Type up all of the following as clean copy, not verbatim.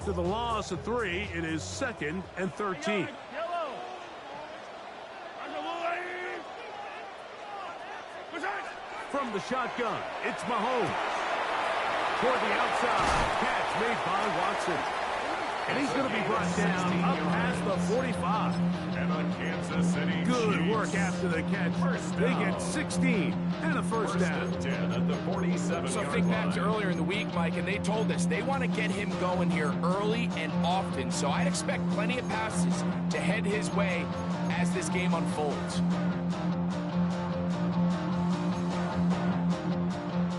After the loss of 3, it is 2nd and 13. From the shotgun, it's Mahomes. Toward the outside, catch made by Watson. And he's going to be brought down up past the 45. And on Kansas City, good work after the catch. They get 16 and a first down. 10 at the 47. So think back to earlier in the week, Mike, and they told us they want to get him going here early and often. So I'd expect plenty of passes to head his way as this game unfolds.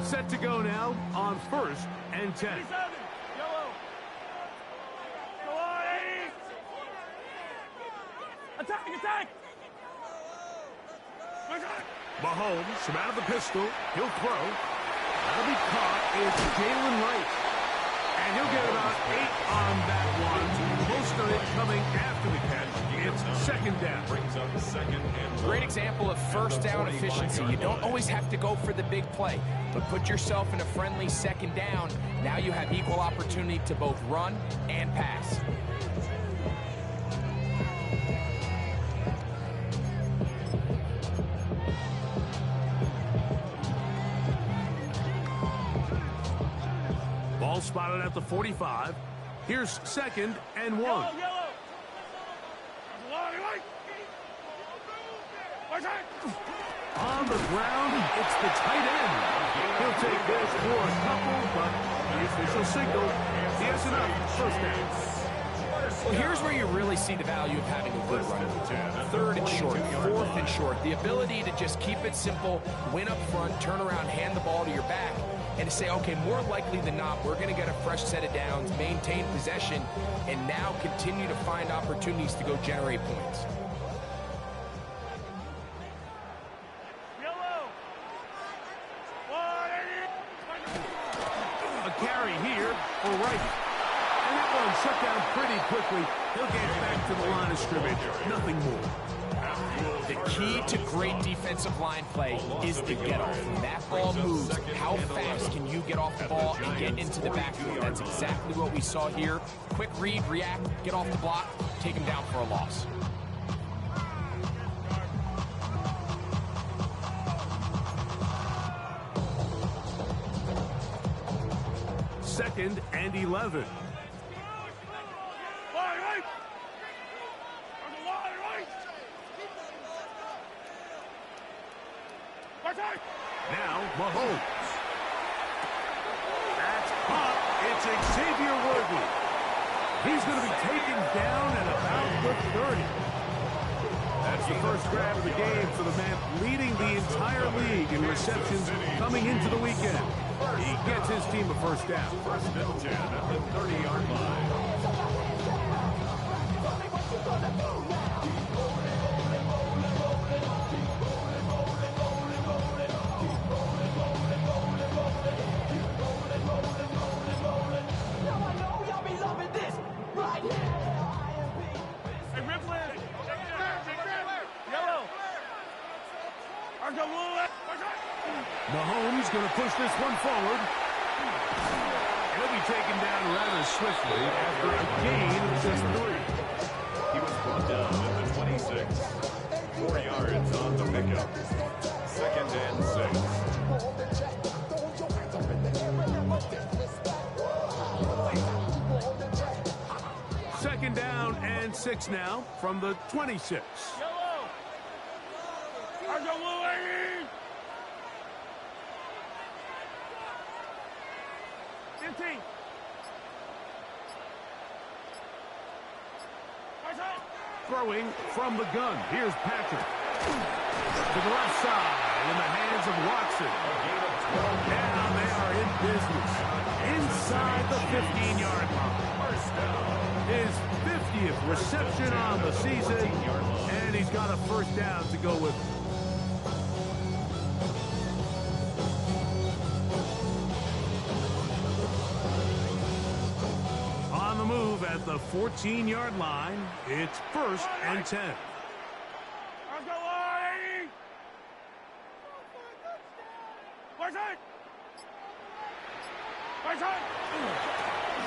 Set to go now on 1st and 10. Attack! Mahomes from out of the pistol. He'll throw. That'll be caught. It's Jalen Wright. And he'll get about 8 on that one. Most of it coming after the catch. It's 2nd down. Brings up 2nd and 1. Great example of first down efficiency. You don't always have to go for the big play, but put yourself in a friendly 2nd down. Now you have equal opportunity to both run and pass. Ball spotted at the 45. Here's 2nd and 1. On the ground, it's the tight end. He'll take this for a couple, but the official signal, he has enough. First down. Well, here's where you really see the value of having a good run. 3rd and short, 4th and short. The ability to just keep it simple, win up front, turn around, hand the ball to your back, and to say, okay, more likely than not, we're going to get a fresh set of downs, maintain possession, and now continue to find opportunities to go generate points. A carry here for Wright. And that one shut down pretty quickly. He'll get back to the line of scrimmage. Nothing more. The key to great defensive line play is the get-off. When that ball moves, how fast can you get off the ball and get into the backfield? That's exactly what we saw here. Quick read, react, get off the block, take him down for a loss. Second and 11. Now, Mahomes. That's caught. It's Xavier Worthy. He's going to be taken down at about the 30. That's the first grab of the game for the man leading the entire league in receptions coming into the weekend. He gets his team a first down. 1st and 10 at the 30-yard line. Mahomes going to push this one forward. He'll be taken down rather swiftly after a gain of just 3. He was brought down at the 26. 4 yards on the pickup. 2nd and 6. Second down and 6 now from the 26. Throwing from the gun. Here's Patrick. To the left side in the hands of Watson. Now they are in business. Inside the 15-yard line. His 50th reception on the season. And he's got a first down to go with. On the move at the 14-yard line, it's 1st and 10.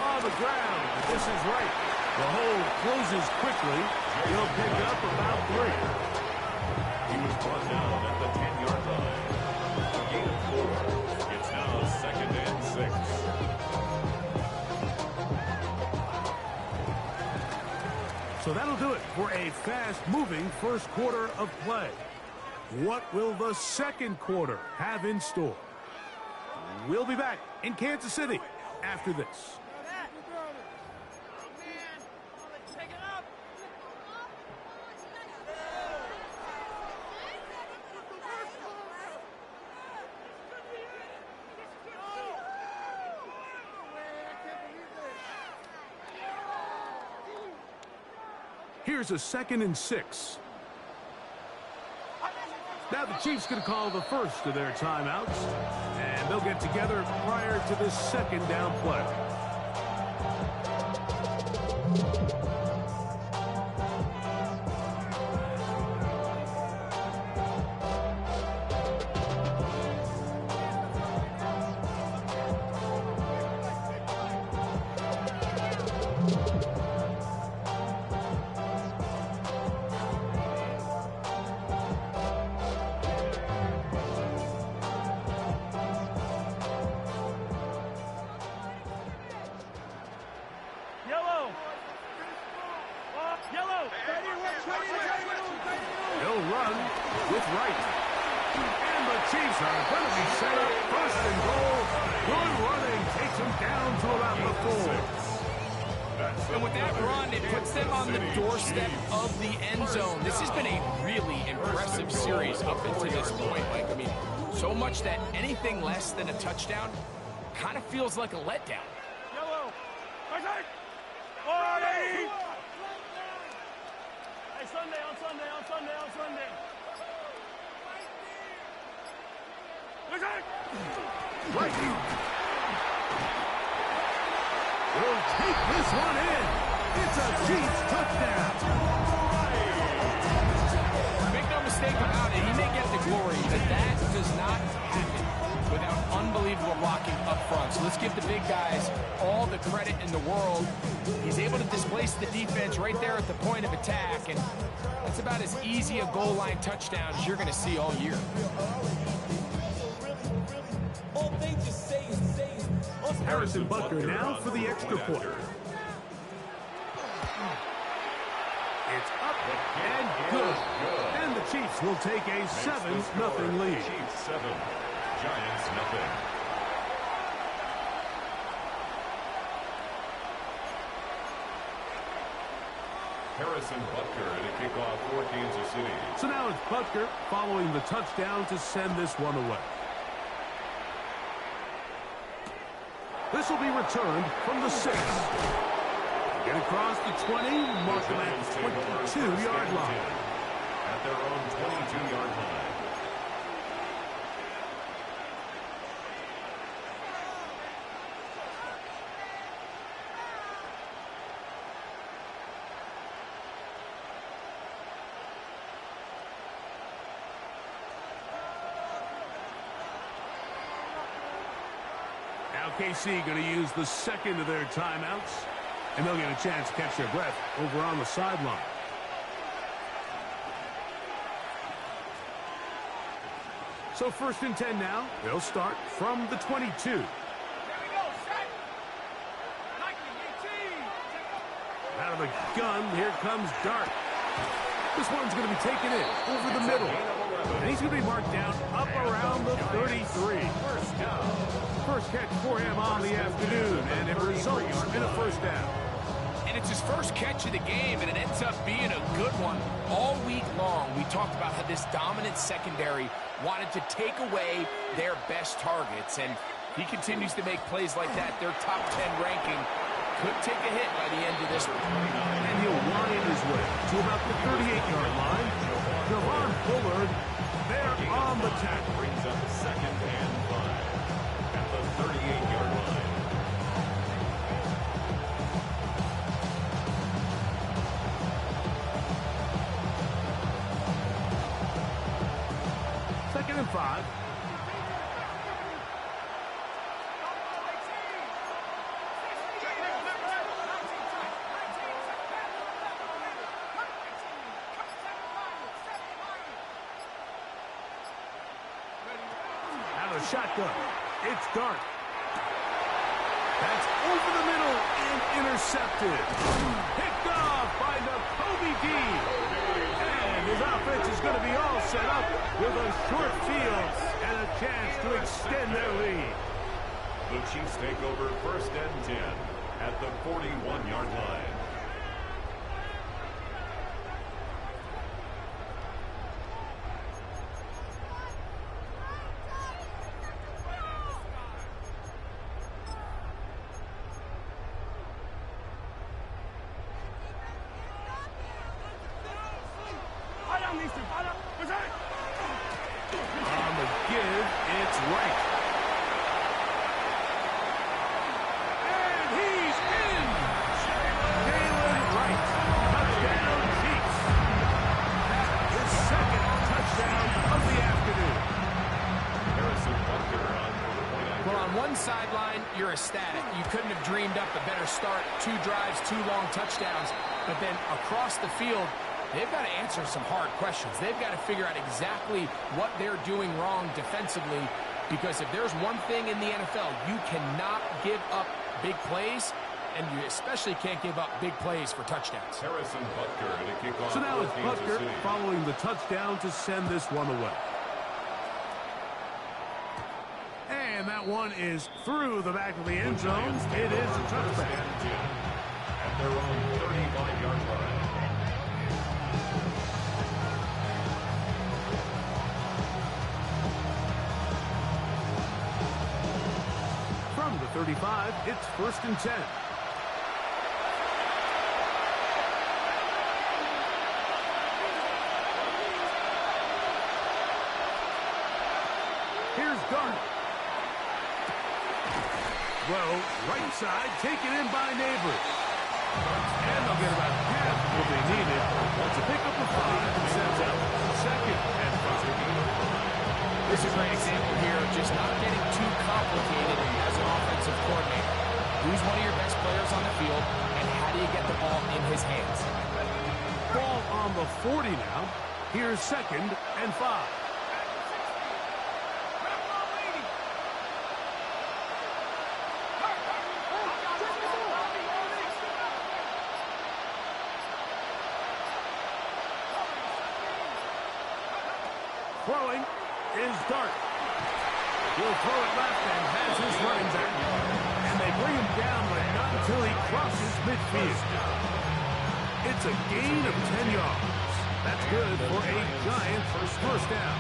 On the ground, ground. This is right. The hold closes quickly. He'll pick up about 3. He was brought down at the 10-yard line. A gain of 4. It's now 2nd and 6. So that'll do it for a fast-moving first quarter of play. What will the second quarter have in store? We'll be back in Kansas City after this. Here's a 2nd and 6. Now the Chiefs going to call the first of their timeouts, and they'll get together prior to this 2nd down play. He'll run with right. And the Chiefs are going to be set up 1st and goal. Good running takes him down to about the 4. And with that run, it puts them on the doorstep of the end zone. This has been a really impressive series up until this point. Like, I mean, so much that anything less than a touchdown kind of feels like a letdown. Yellow. Hey, Sunday, on Sunday. Right. Will take this one in. It's a Chiefs touchdown. Make no mistake about it, he may get the glory, but that does not happen without unbelievable blocking up front. So let's give the big guys all the credit in the world. He's able to displace the defense right there at the point of attack, and that's about as easy a goal line touchdown as you're going to see all year. Harrison Butker now for the extra point. It's up and good. And the Chiefs will take a 7-0 lead. Chiefs 7, Giants 0. Harrison Butker to kick off for Kansas City. So now it's Butker following the touchdown to send this one away. This will be returned from the 6. Get across the 20, mark them at 22-yard line. At their own 22-yard line. Now KC going to use the second of their timeouts, and they'll get a chance to catch their breath over on the sideline. So 1st and 10 now. They'll start from the 22. Out of the gun, here comes Dart. This one's going to be taken in over the middle. And he's going to be marked down up around the 33. First catch for him on the afternoon, and it results in a 1st down. And it's his first catch of the game, and it ends up being a good one. All week long, we talked about how this dominant secondary wanted to take away their best targets, and he continues to make plays like that. Their top 10 ranking could take a hit by the end of this one. And he'll wind his way to about the 38-yard line. Javon Bullard there on the tackle. Brings up 2nd and 5 at the 38-yard line. Second and 5. the shotgun. It's Dart. That's over the middle and intercepted. Picked off by Kobe D. And his offense is going to be all set up with a short field and a chance to extend their lead. The Chiefs take over 1st and 10 at the 41-yard line. On the give, it's right. And he's in! Jalen Wright. Touchdown, Chiefs. His second touchdown of the afternoon. Harrison Butker on for the point. Well, on one sideline, you're ecstatic. You couldn't have dreamed up a better start. 2 drives, 2 long touchdowns. But then across the field, they've got to answer some hard questions. They've got to figure out exactly what they're doing wrong defensively, because if there's one thing in the NFL, you cannot give up big plays, and you especially can't give up big plays for touchdowns. Harrison Butker to kick off. So now it's for Kansas Butker City. following the touchdown to send this one away. And that one is through the back of the end zone. It is a touchdown. At their own 35-yard line. From the 35, it's 1st and 10. Here's Garner. Well, right side, taken in by Neighbors. And they'll get about half what they needed. That's a pickup of 5 and sends out 2nd and 5. This is a great example here of just not getting too complicated as an offensive coordinator. Who's one of your best players on the field, and how do you get the ball in his hands? Ball on the 40 now. Here's 2nd and 5. Throwing is Dart. He'll throw it left and has his running back. And they bring him down, but not until he crosses midfield. It's a gain of 10 yards. That's good for a giant first down.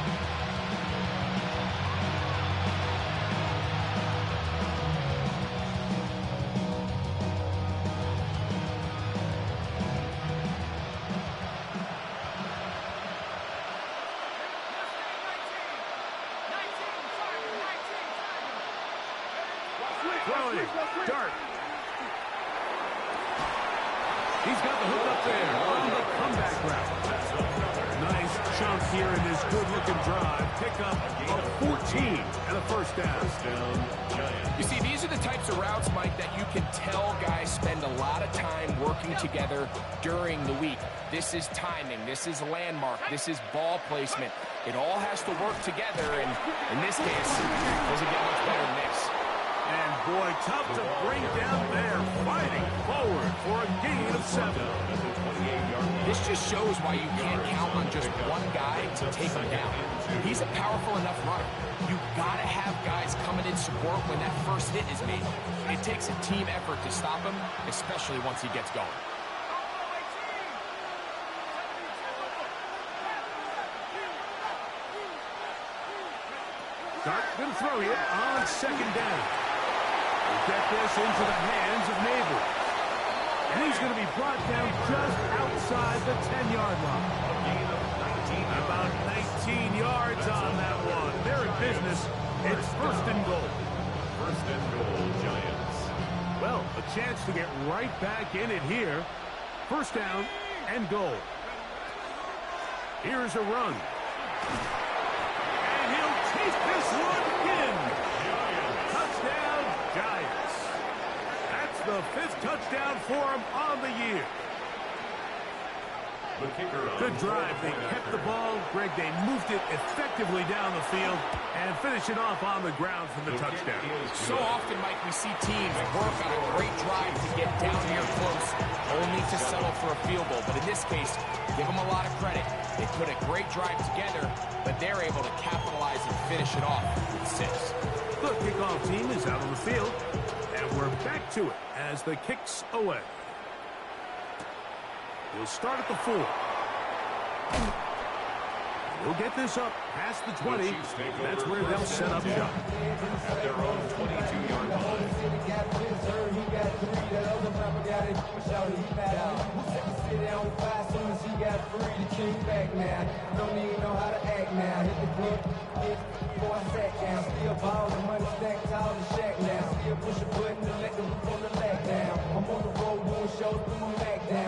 Throwing, Dart. He's got the hook up there on the comeback route. Nice chunk here in this good-looking drive. Pick up of 14 and a first down. You see, these are the types of routes, Mike, that you can tell guys spend a lot of time working together during the week. This is timing. This is landmark. This is ball placement. It all has to work together, and in this case, it doesn't get much better than this. And boy, tough to bring down there. Fighting forward for a gain of 7. This just shows why you can't count on just one guy to take him down. He's a powerful enough runner. You gotta have guys coming in support when that first hit is made. It takes a team effort to stop him, especially once he gets going. Dart gonna throw you on 2nd down. Get this into the hands of Neighbors. And he's going to be brought down just outside the 10-yard line. About 19 yards on that one. They're in business. It's 1st and goal. 1st and goal, Giants. Well, a chance to get right back in it here. 1st down and goal. Here's a run. And he'll take this one in. Touchdown, Giants. That's the 5th touchdown for him on the year. The kicker on Good drive. They kept the ball. Greg, they moved it effectively down the field and finish it off on the ground for the touchdown. So often, Mike, we see teams work on a great drive to get down here close, only to settle for a field goal. But in this case, give them a lot of credit. They put a great drive together, but they're able to capitalize and finish it off with 6. The kickoff team is out on the field, and we're back to it as the kicks away. We'll start at the 4. We'll get this up past the 20. That's where they'll set up shop. At their own 22-yard line.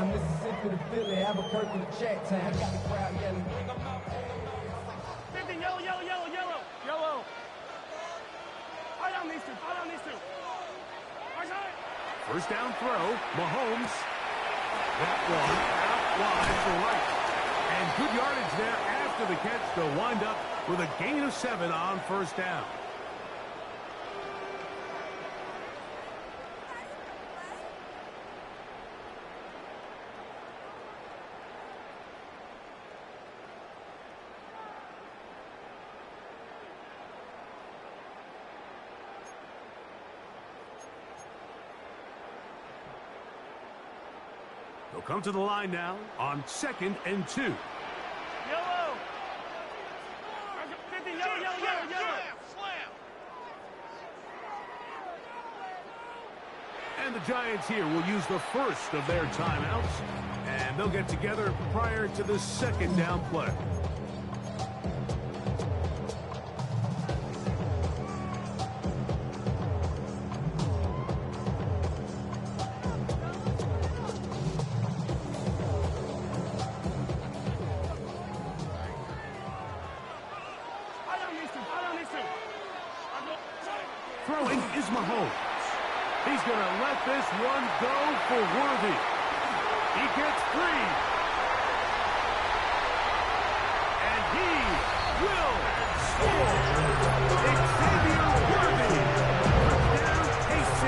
Mississippi to Philly, Albuquerque to Chattown. Got the crowd yelling. 50, yellow, yellow, yellow, yellow, yellow. Fight on these two, fight on these two. Outside. First down throw, Mahomes. That one out wide for right. And good yardage there after the catch. They'll wind up with a gain of 7 on first down. They'll come to the line now on 2nd and 2. Yellow. 50, yellow, yellow, yellow, yellow. And the Giants here will use the first of their timeouts, and they'll get together prior to the 2nd down play. Throwing is Mahomes. He's going to let this one go for Worthy. He gets free. And he will score. Xavier Worthy. Touchdown, KC.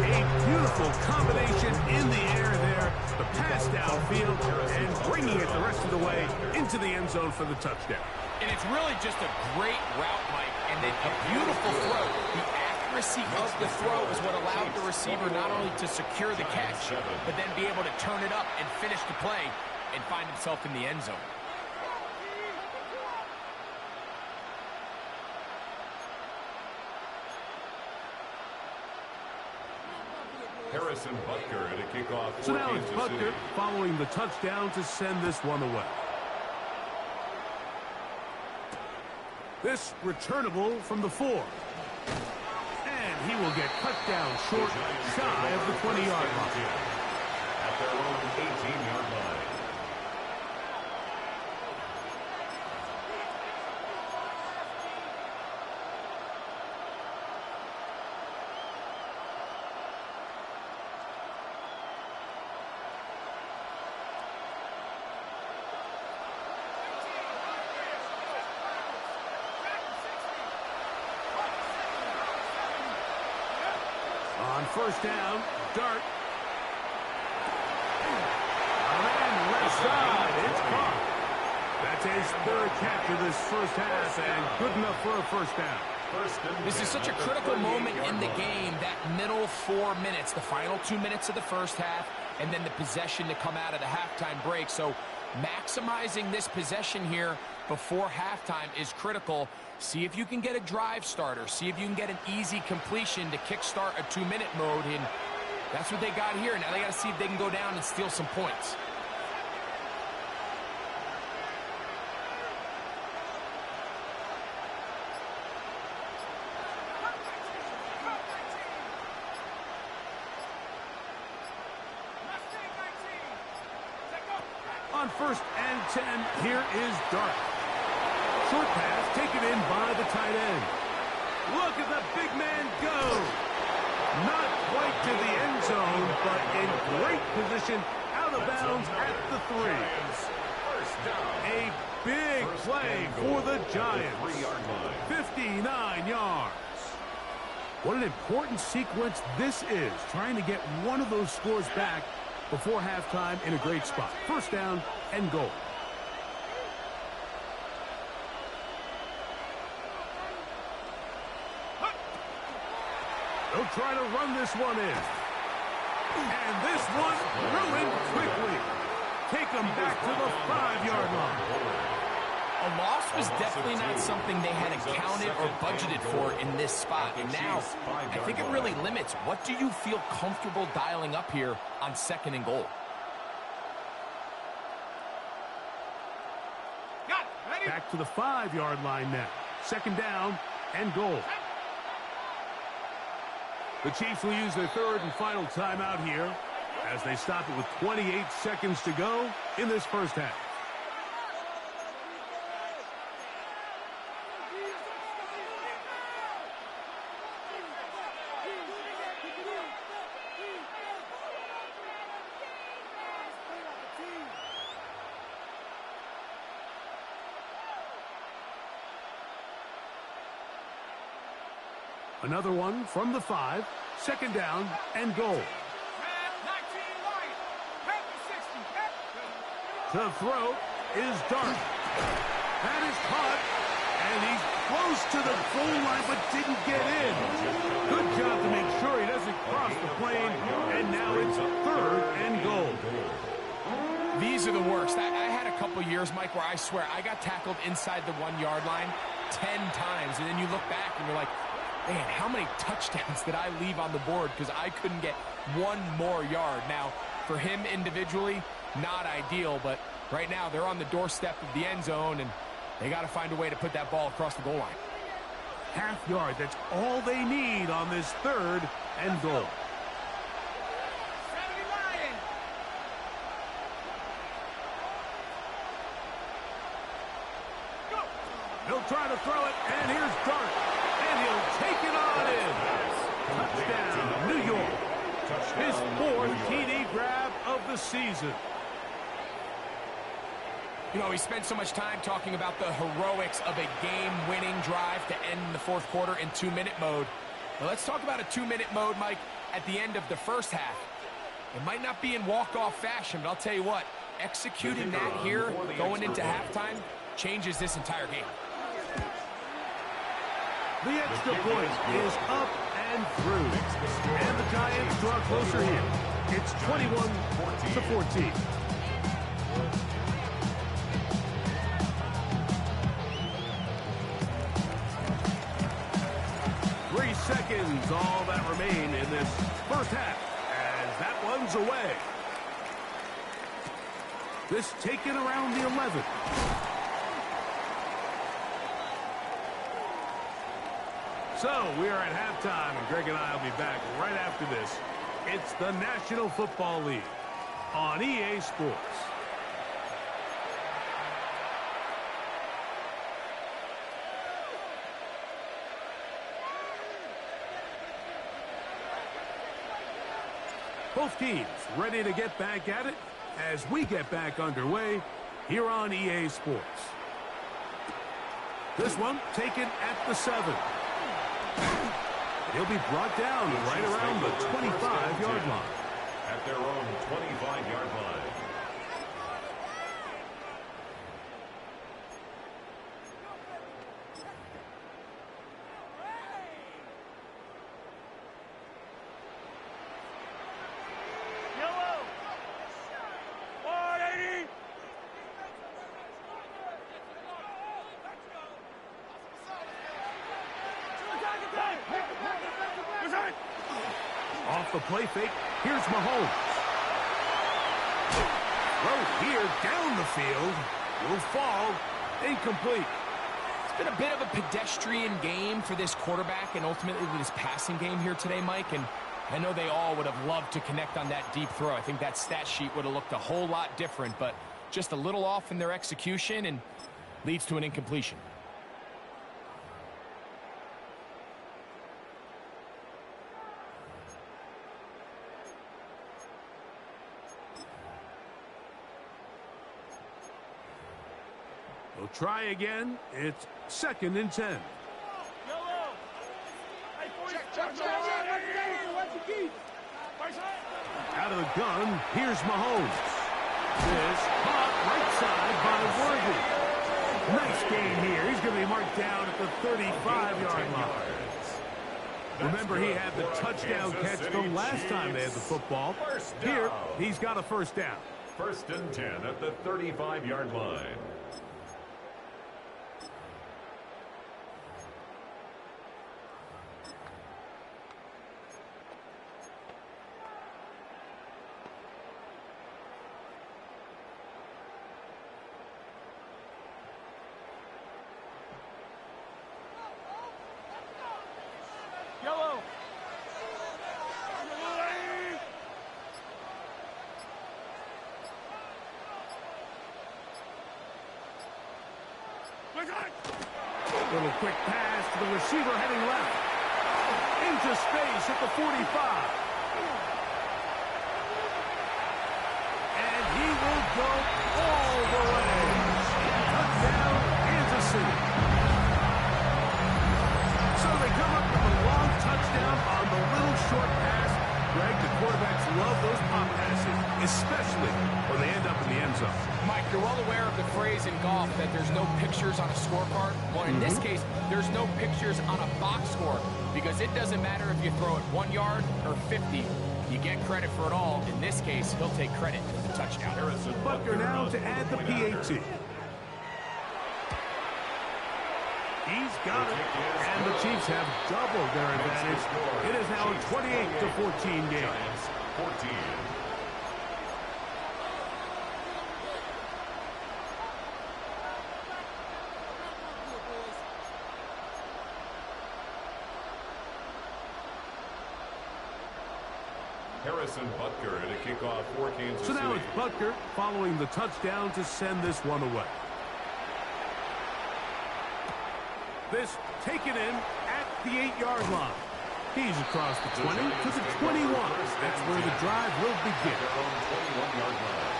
A beautiful combination in the air there. The pass downfield and bringing it the rest of the way into the end zone for the touchdown. And it's really just a great route, Mike, and then a beautiful throw. The accuracy of the throw is what allowed the receiver not only to secure the catch, but then be able to turn it up and finish the play and find himself in the end zone. Harrison Butker at a kickoff. So now it's Butker following the touchdown to send this one away. This returnable from the 4. And he will get cut down short, shy of the 20-yard line. At their own 18-yard line. On first down, Dart. And left side, it's caught. That's his 3rd catch of this first half, and good enough for a first down. This is such a critical moment in the game, that middle 4 minutes, the final 2 minutes of the first half, and then the possession to come out of the halftime break. So maximizing this possession here before halftime is critical. See if you can get a drive starter. See if you can get an easy completion to kickstart a 2-minute mode, and that's what they got here. Now they got to see if they can go down and steal some points. On 1st and 10, here is Dart. Short pass taken in by the tight end. Look at the big man go. Not quite to the end zone, but in great position out out of bounds at the 3. First down. A big play for the Giants. 59 yards. What an important sequence this is, trying to get one of those scores back before halftime in a great spot. First down and goal. They'll try to run this one in. And this one ruined quickly. Take them back to the 5-yard line. A loss was definitely not something they had accounted or budgeted for in this spot. And now, I think it really limits. What do you feel comfortable dialing up here on 2nd and goal? Back to the 5-yard line now. 2nd down and goal. The Chiefs will use their 3rd and final timeout here as they stop it with 28 seconds to go in this first half. Another one from the 5, 2nd down and goal. The throw is Dart. That is caught, and he's close to the goal line but didn't get in. Good job to make sure he doesn't cross the plane, and now it's 3rd and goal. These are the worst. I had a couple years, Mike, where I swear I got tackled inside the 1-yard line 10 times, and then you look back and you're like, man, how many touchdowns did I leave on the board because I couldn't get one more yard? Now, for him individually, not ideal, but right now they're on the doorstep of the end zone, and they got to find a way to put that ball across the goal line. Half yard, that's all they need on this 3rd and goal. He'll try to throw it, and here's Dart. And he'll take it on in. Touchdown, New York. His 4th TD grab of the season. You know, we spent so much time talking about the heroics of a game-winning drive to end the 4th quarter in 2-minute mode. Well, let's talk about a 2-minute mode, Mike, at the end of the first half. It might not be in walk-off fashion, but I'll tell you what, executing that here going into halftime changes this entire game. The extra point is up and through. And the Giants draw closer here. It's 21-14. 3 seconds, all that remain in this first half, as that one's away. This taken around the 11. So, we are at halftime, and Greg and I will be back right after this. It's the National Football League on EA Sports. Both teams ready to get back at it as we get back underway here on EA Sports. This one taken at the 7. He'll be brought down right around the 25-yard line. At their own 25-yard line. Off the play fake, here's Mahomes. Throw here down the field. Will fall. Incomplete. It's been a bit of a pedestrian game for this quarterback and ultimately this passing game here today, Mike. And I know they all would have loved to connect on that deep throw. I think that stat sheet would have looked a whole lot different, but just a little off in their execution and leads to an incompletion. They'll try again. It's 2nd and 10. Yellow. Hey, check. Out of the gun, here's Mahomes. This caught right side by Worthy. Nice gain here. He's going to be marked down at the 35-yard line. Remember, he had the touchdown catch the last time they had the football. Here, he's got a first down. 1st and 10 at the 35-yard line. Yellow. Little quick pass to the receiver heading left. Into space at the 45. And he will go all the way. Touchdown, Kansas City. So they come up with a long touchdown on the little short pass. Greg, the quarterbacks love those pop passes, especially when they end up in the end zone. Mike, you're well aware of the phrase in golf that there's no pictures on a scorecard. Well, in this case, there's no pictures on a box score because it doesn't matter if you throw it 1 yard or 50. You get credit for it all. In this case, he'll take credit for the touchdown. Butker now to add the PAT. He's got it. And the Chiefs have doubled their advantage. It is now a 28-14 game. 14. Harrison Butker to kick off for Kansas City. So now it's Butker following the touchdown to send this one away. This taken in at the 8-yard line. He's across the 20 to the 21. That's where the drive will begin. Their own 21-yard line.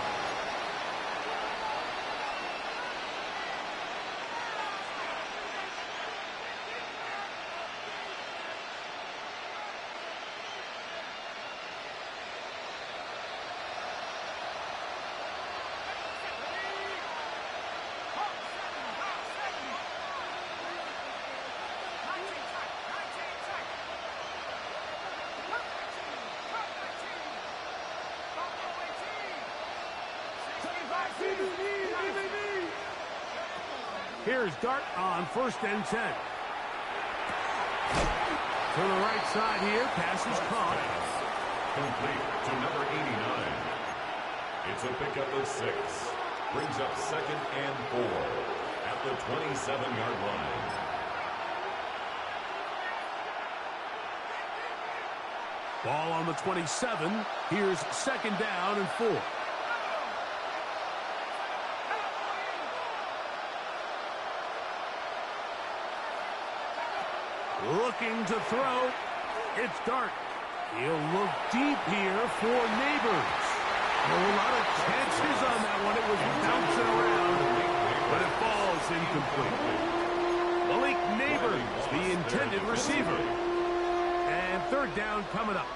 Here's Dart on 1st and 10. To the right side here, pass is caught. Complete to number 89. It's a pickup of 6. Brings up 2nd and 4 at the 27-yard line. Ball on the 27. Here's 2nd down and 4. Looking to throw. It's Dart. He'll look deep here for Neighbors. A lot of chances on that one. It was bouncing around, but it falls incomplete. Malik Neighbors, the intended receiver. And 3rd down coming up.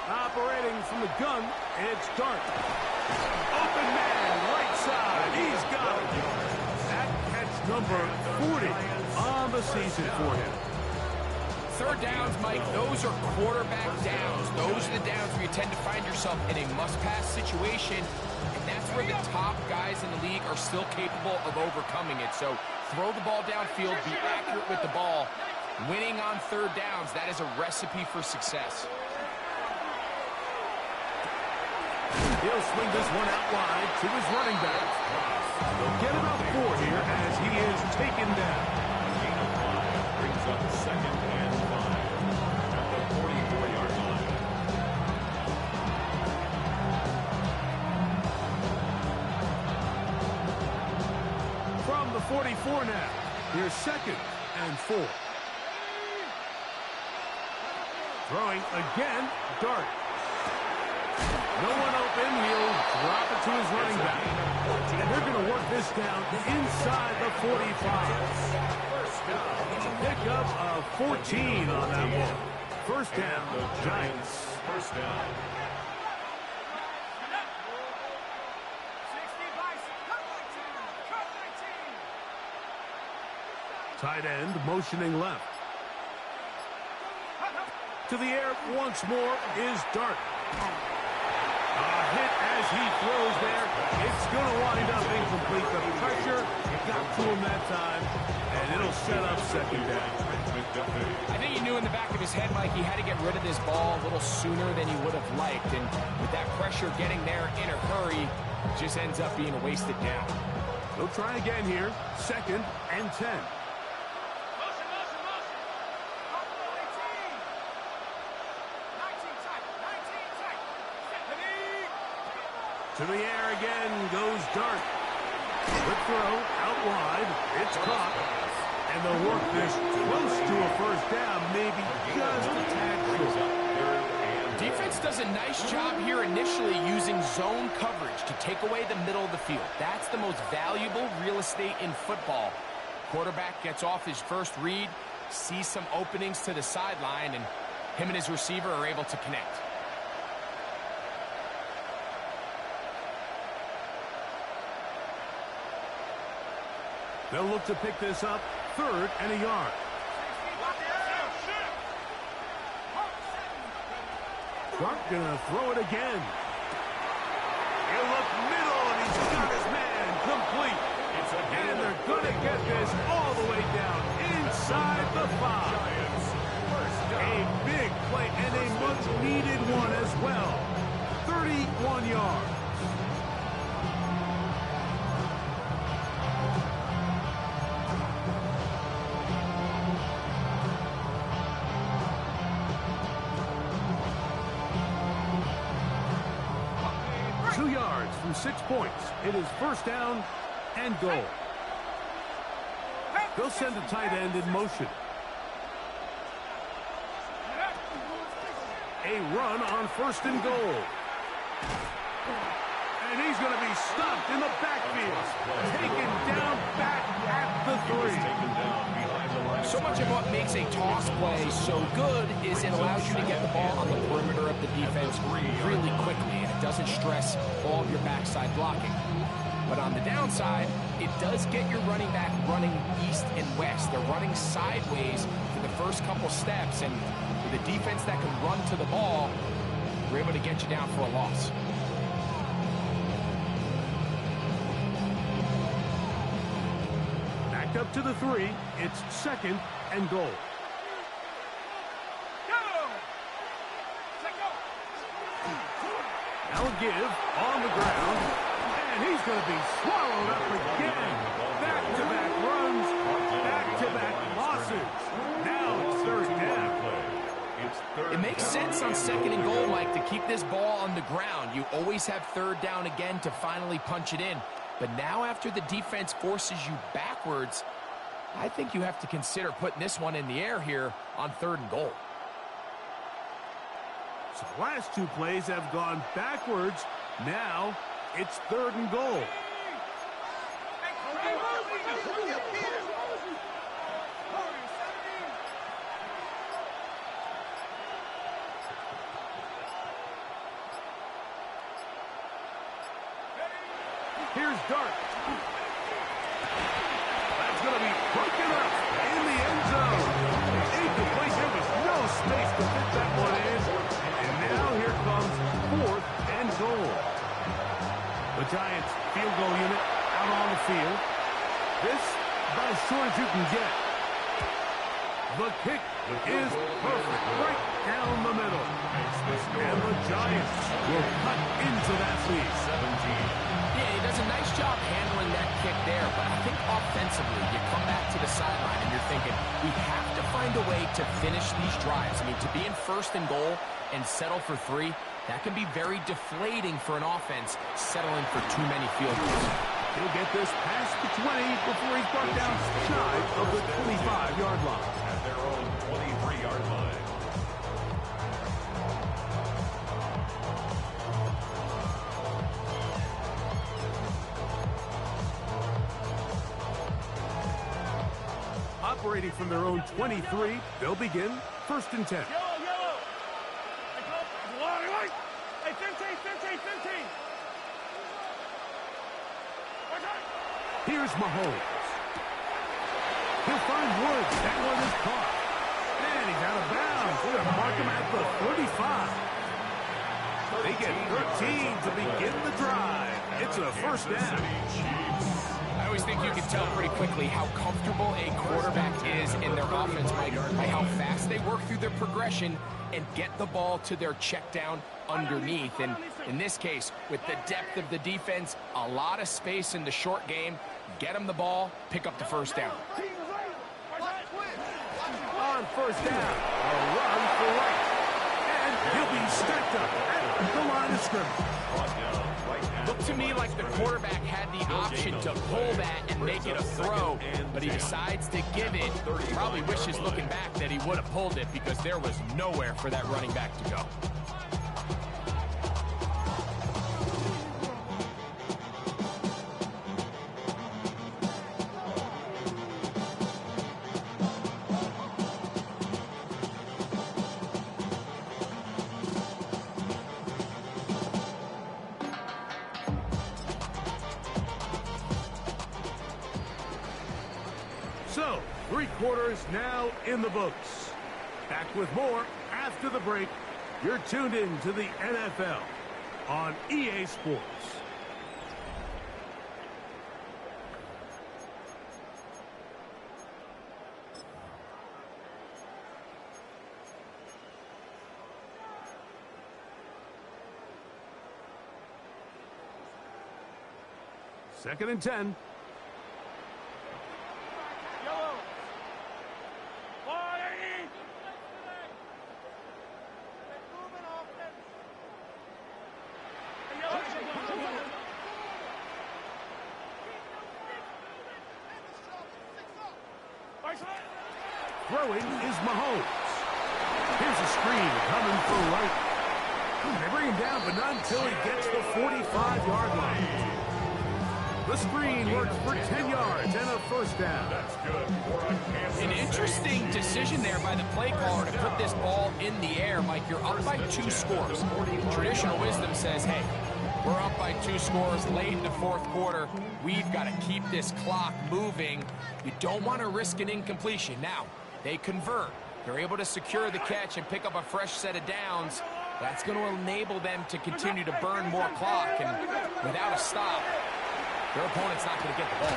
Operating from the gun, it's Dart. Open man, right side. He's got it. That catch number 40 on the season for him. 3rd downs, Mike, those are quarterback downs. Those are the downs where you tend to find yourself in a must-pass situation, and that's where the top guys in the league are still capable of overcoming it. So throw the ball downfield, be accurate with the ball. Winning on 3rd downs, that is a recipe for success. He'll swing this one out wide to his running back. They'll get about 4 here as he is taken down. Gain of 5 brings up 2nd and 5 at the 44-yard line. 44 now. Here's 2nd and 4. Throwing again, Dart. No one open. He'll drop it to his running back. And they're going to work this down inside the 45. Pickup of 14 on that one. First down, Giants. First down. Tight end motioning left. To the air once more is Dart. A hit as he throws there. It's going to wind up incomplete. The pressure got to him that time, and it'll set up 2nd down. I think he knew in the back of his head, Mike, he had to get rid of this ball a little sooner than he would have liked. And with that pressure getting there in a hurry, it just ends up being a wasted down. They'll try again here. 2nd and 10. To the air again goes Dart. Quick throw out wide. It's caught. And they'll work this close to a first down, maybe just a tad short. Defense does a nice job here initially using zone coverage to take away the middle of the field. That's the most valuable real estate in football. Quarterback gets off his first read, sees some openings to the sideline, and him and his receiver are able to connect. They'll look to pick this up, 3rd and a yard. Dart gonna throw it again. He'll look middle, and he's got his man complete. And they're gonna get this all the way down inside the 5. A big play and a much-needed one as well. 31 yards. From 6 points. It is first down and goal. They'll send a tight end in motion. A run on 1st and goal. And he's going to be stopped in the backfield. Taken down back at the 3. So much of what makes a toss play so good is it allows you to get the ball on the perimeter of the defense really quickly, and it doesn't stress all of your backside blocking. But on the downside, it does get your running back running east and west. They're running sideways for the first couple steps, and with a defense that can run to the ball, we're able to get you down for a loss. Up to the 3. It's 2nd and goal. Now a give on the ground, and he's going to be swallowed up again. Back-to-back runs, back-to-back losses. Now it's 3rd down. It makes sense on 2nd and goal, Mike, to keep this ball on the ground. You always have 3rd down again to finally punch it in. But now after the defense forces you backwards, I think you have to consider putting this one in the air here on 3rd and goal. So the last 2 plays have gone backwards. Now it's 3rd and goal. Here's Dart. That's going to be broken up in the end zone. Incomplete. There was no space to fit that one in. And now here comes 4th and goal. The Giants field goal unit out on the field. This about as short as you can get. The kick is perfect right down the middle. And the Giants will cut into that lead. 17. Yeah, he does a nice job handling that kick there, but I think offensively, you come back to the sideline and you're thinking, we have to find a way to finish these drives. I mean, to be in 1st and goal and settle for 3, that can be very deflating for an offense settling for too many field goals. He'll get this past the 20 before he's brought down shy of the 25-yard line. At their own 23-yard line. Operating from their own 23, they'll begin 1st and 10. Yellow, yellow. Hey, 15. Here's Mahomes. He'll find Woods. That one is caught. And he's out of bounds. We're going to mark him at the 35. They get 13 to begin the drive. It's a 1st down. I always think you can tell pretty quickly how comfortable a quarterback is in their offense, Mike, by how fast they work through their progression and get the ball to their check down underneath. And in this case, with the depth of the defense, a lot of space in the short game, get them the ball, pick up the 1st down. On 1st down, a run for right. And he'll be stacked up at the line of scrimmage. Looked to me like the quarterback had the option to pull that and make it a throw, but he decides to give it. He probably wishes looking back that he would have pulled it because there was nowhere for that running back to go. So, 3 quarters now in the books. Back with more after the break. You're tuned in to the NFL on EA Sports. Second and 10. Yellow. 40. Throwing is Mahomes. Here's a screen coming for right. They bring him down, but not until he gets the 45-yard line. The screen works for 10 yards and a 1st down. That's good for a Kansas An interesting decision there by the play caller to put this ball in the air. Mike, you're up by 2 scores. Traditional wisdom says, hey, we're up by 2 scores late in the 4th quarter. We've got to keep this clock moving. You don't want to risk an incompletion. Now, they convert. They're able to secure the catch and pick up a fresh set of downs. That's going to enable them to continue to burn more clock. And without a stop, their opponent's not going to get the ball.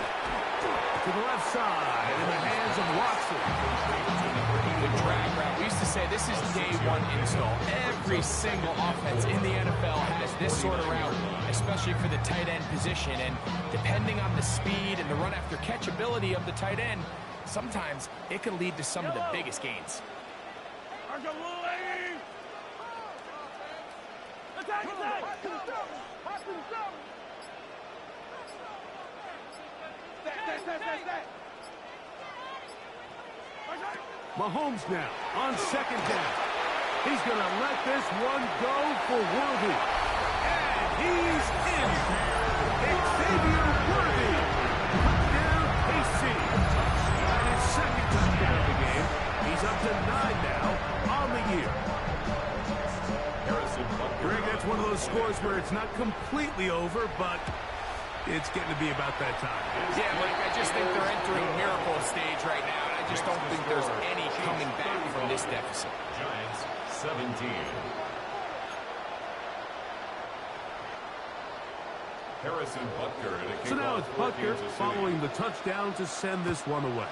To the left side, in the hands of Watson. The drag route. We used to say this is day 1 install. Every single offense in the NFL has this sort of route, especially for the tight end position. And depending on the speed and the run after catch ability of the tight end, sometimes it can lead to some of the biggest gains. Mahomes now on 2nd down. He's going to let this one go for Worthy. And he's in. Xavier Worthy. Touchdown, KC. And his 2nd touchdown of the game. He's up to 9 now on the year. Greg, that's one of those scores where it's not completely over, but it's getting to be about that time. Yeah, Mike, I just think they're entering miracle stage right now, and I just don't think there's any coming back from this deficit. Giants 17. Harrison Butker at a kickoff. So now it's for Butker Kansas City. following the touchdown to send this one away.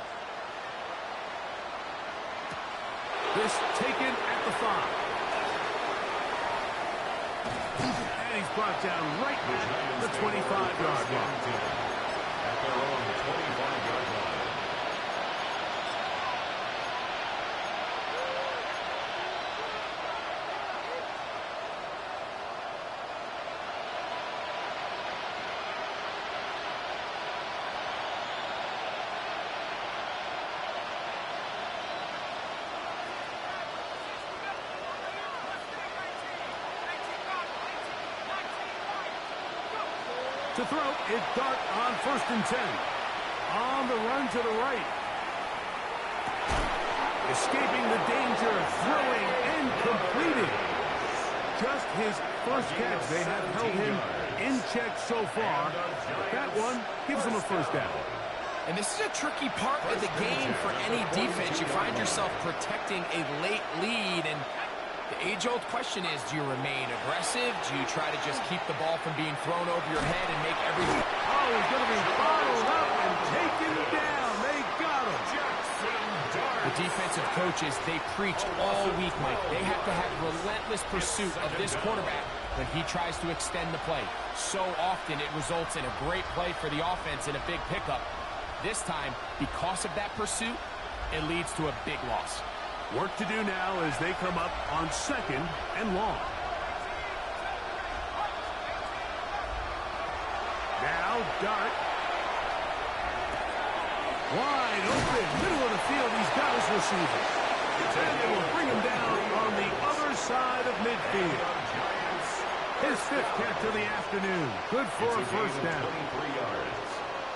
This taken at the 5. And he's brought down right at the 25-yard line. At their own 25-yard line. To throw, it's Dart on 1st and 10. On the run to the right. Escaping the danger, throwing and completing. Just his first catch. They have held him in check so far. That one gives him a first down. And this is a tricky part of the game for any defense. You find yourself protecting a late lead, and the age-old question is, do you remain aggressive? Do you try to just keep the ball from being thrown over your head and make everything? Oh, he's going to be bottled up and taken down. They got him. The defensive coaches, they preach all week, Mike. They have to have relentless pursuit of this quarterback when he tries to extend the play. So often it results in a great play for the offense and a big pickup. This time, because of that pursuit, it leads to a big loss. Work to do now as they come up on 2nd and long. Now, Dart. Wide open, middle of the field. He's got his receiver. And they will bring him down on the other side of midfield. His 5th catch of the afternoon. Good for a first down.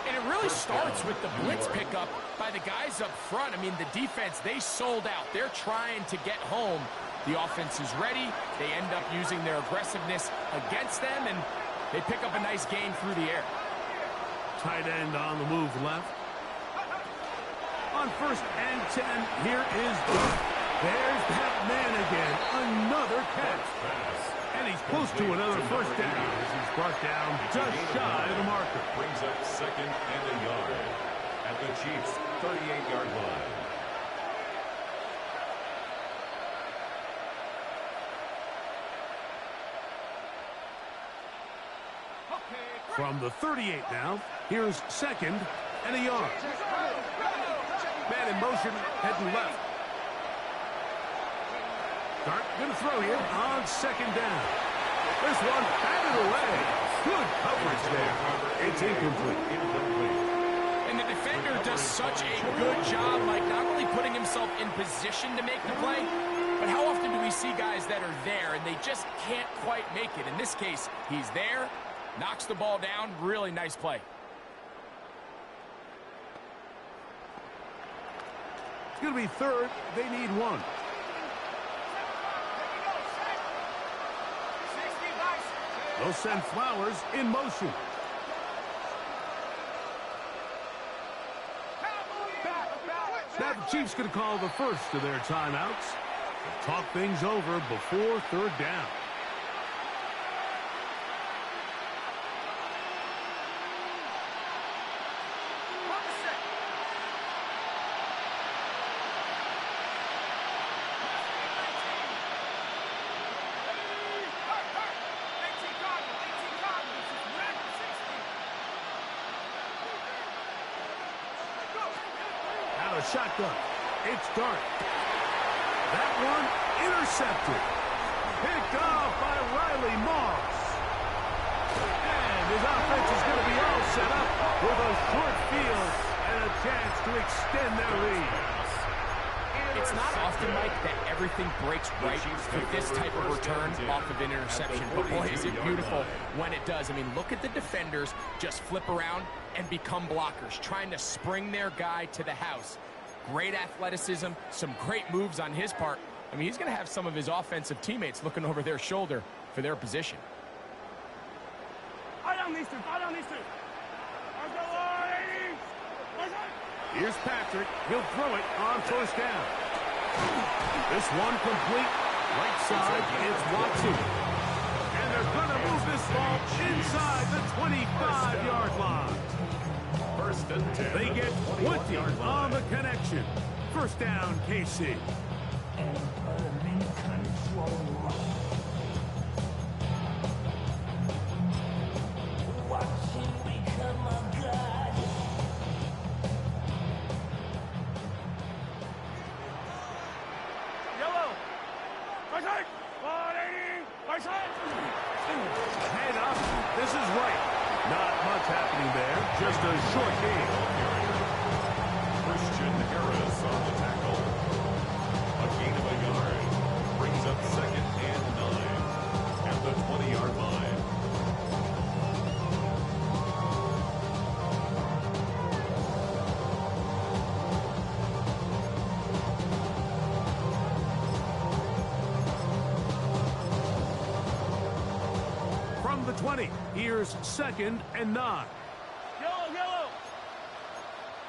And it really starts with the blitz pickup by the guys up front. I mean, the defense, they sold out. They're trying to get home. The offense is ready. They end up using their aggressiveness against them, and they pick up a nice gain through the air. Tight end on the move left. On 1st and 10, here is Dart. There's that man again. Another catch. And he's close to another first down as he's brought down just shy of the marker. Brings up 2nd and a yard at the Chiefs' 38-yard line. From the 38 now, here's 2nd and a yard. Man in motion, heading left. Dart going to throw here on 2nd down. This one batted away. Good coverage there. It's incomplete. And the defender does such a good job, like not only putting himself in position to make the play, but how often do we see guys that are there and they just can't quite make it? In this case, he's there, knocks the ball down. Really nice play. It's going to be 3rd. They need 1. They'll send Flowers in motion. Now the Chiefs going to call the first of their timeouts. They'll talk things over before 3rd down. Shotgun. It's Dart. That one intercepted. Picked off by Riley Moss. And his offense is going to be all set up with a short field and a chance to extend their lead. It's not often, Mike, that everything breaks right with this type of return off of an interception. But boy, is it beautiful when it does. I mean, look at the defenders just flip around and become blockers, trying to spring their guy to the house. Great athleticism, some great moves on his part. I mean, he's going to have some of his offensive teammates looking over their shoulder for their position. Here's Patrick. He'll throw it on 1st down. This one complete. Right side, it's Watson. And they're going to move this ball inside the 25-yard line. 1st and 10. They get 20 on the connection. 1st down, KC. Head up. This is right. Not much happening there. Just a short game. Christian Harris on the tackle. A gain of a yard. Brings up 2nd and 9 at the 20-yard line. from the 20. Here's 2nd and 9. Yellow, yellow.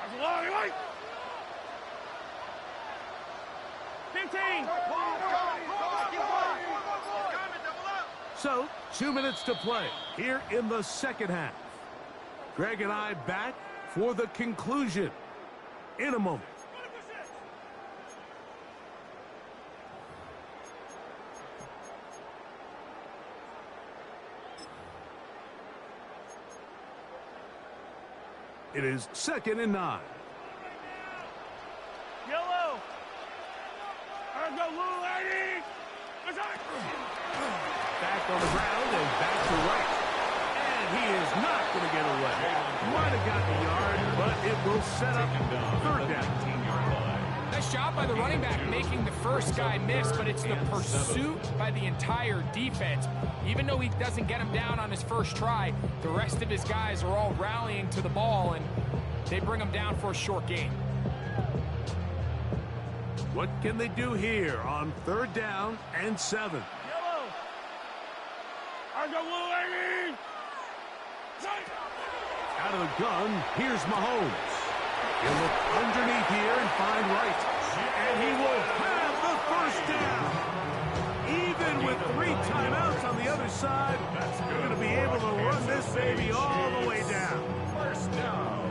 That's a long way. 15. So, 2 minutes to play here in the second half. Greg and I back for the conclusion in a moment. It is 2nd and 9. Yellow. Let's go, little lady. Back on the ground and back to right. And he is not going to get away. Might have got the yard, but it will set up 3rd down. Nice job by the running back making the first guy miss, but it's the pursuit by the entire defense. Even though he doesn't get him down on his first try, the rest of his guys are all rallying to the ball, and they bring him down for a short gain. What can they do here on 3rd down and 7? Yellow. Let's go, little lady. Out of the gun, here's Mahomes. He'll look underneath here and find right. And he will have the 1st down. Even with 3 timeouts on the other side, they're going to be able to run this baby all the way down. 1st down.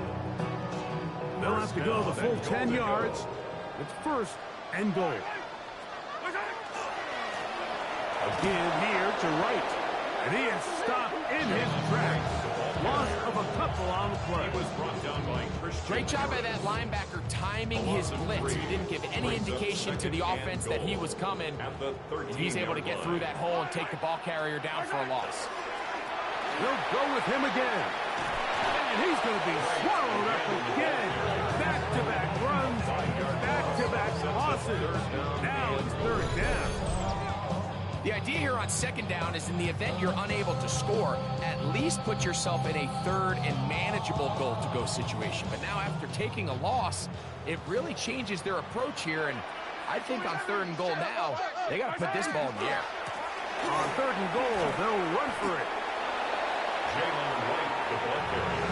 They'll have to go the full 10 yards. It's 1st and goal. Again here to right. And he is stopped in his tracks. Loss of a couple on the play. He was brought down by Christian. Great job by that linebacker timing his blitz. He didn't give any indication to the offense that he was coming. And he's able to get through that hole and take the ball carrier down for a loss. He'll go with him again. And he's going to be swallowed up again. Back-to-back runs, back-to-back losses. Now it's 3rd down. The idea here on 2nd down is in the event you're unable to score, at least put yourself in a 3rd and manageable goal-to-go situation. But now after taking a loss, it really changes their approach here, and I think on 3rd and goal now, they got to put this ball in the air. On 3rd and goal, they'll run for it. Jalen White, the ball carrier.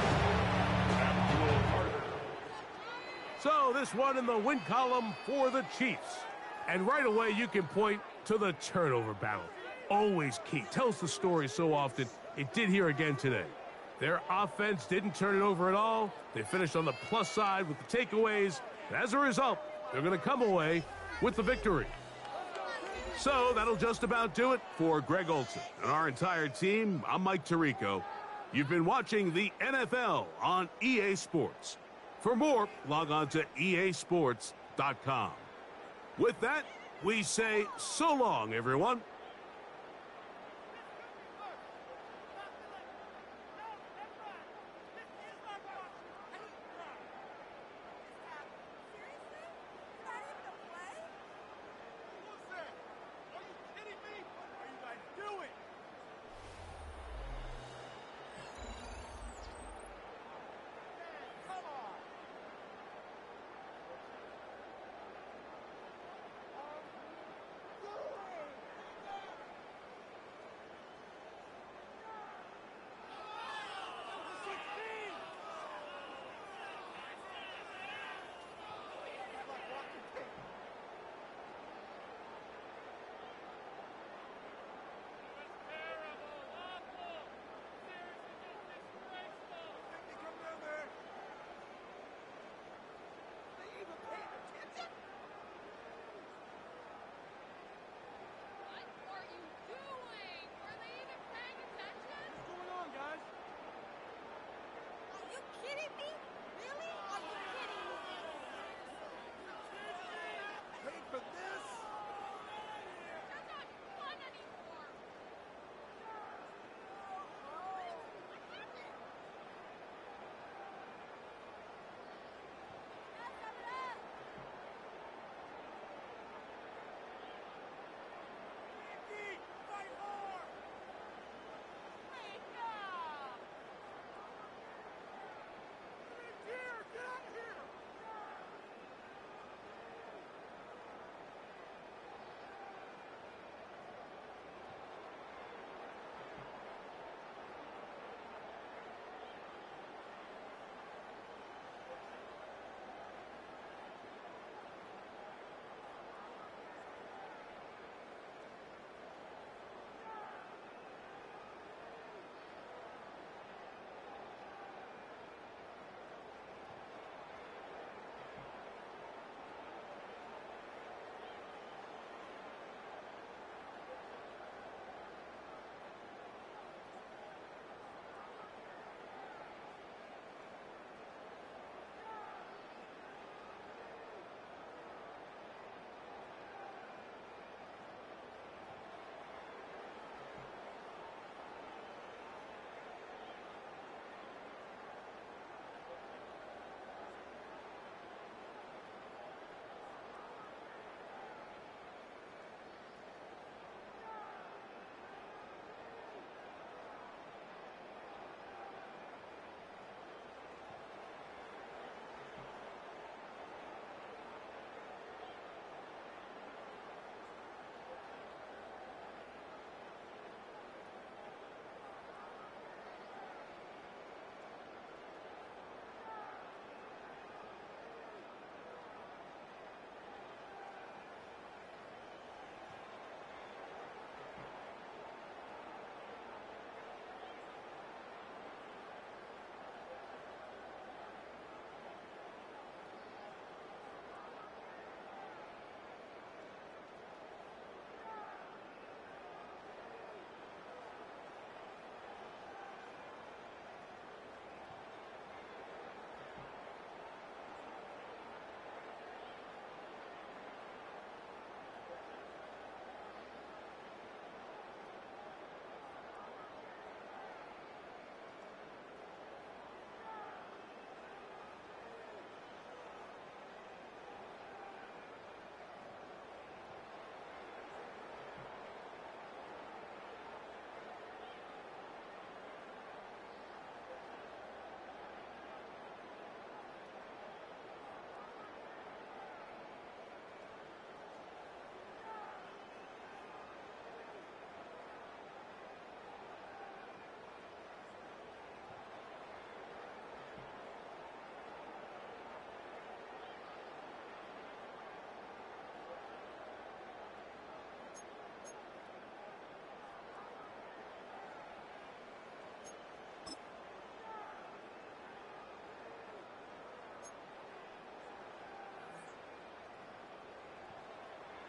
Abdul Carter. So this one in the win column for the Chiefs. And right away, you can point to the turnover battle. Always key. Tells the story so often. It did here again today. Their offense didn't turn it over at all. They finished on the plus side with the takeaways. And as a result, they're going to come away with the victory. So that'll just about do it for Greg Olson and our entire team. I'm Mike Tirico. You've been watching the NFL on EA Sports. For more, log on to easports.com. With that, we say so long, everyone.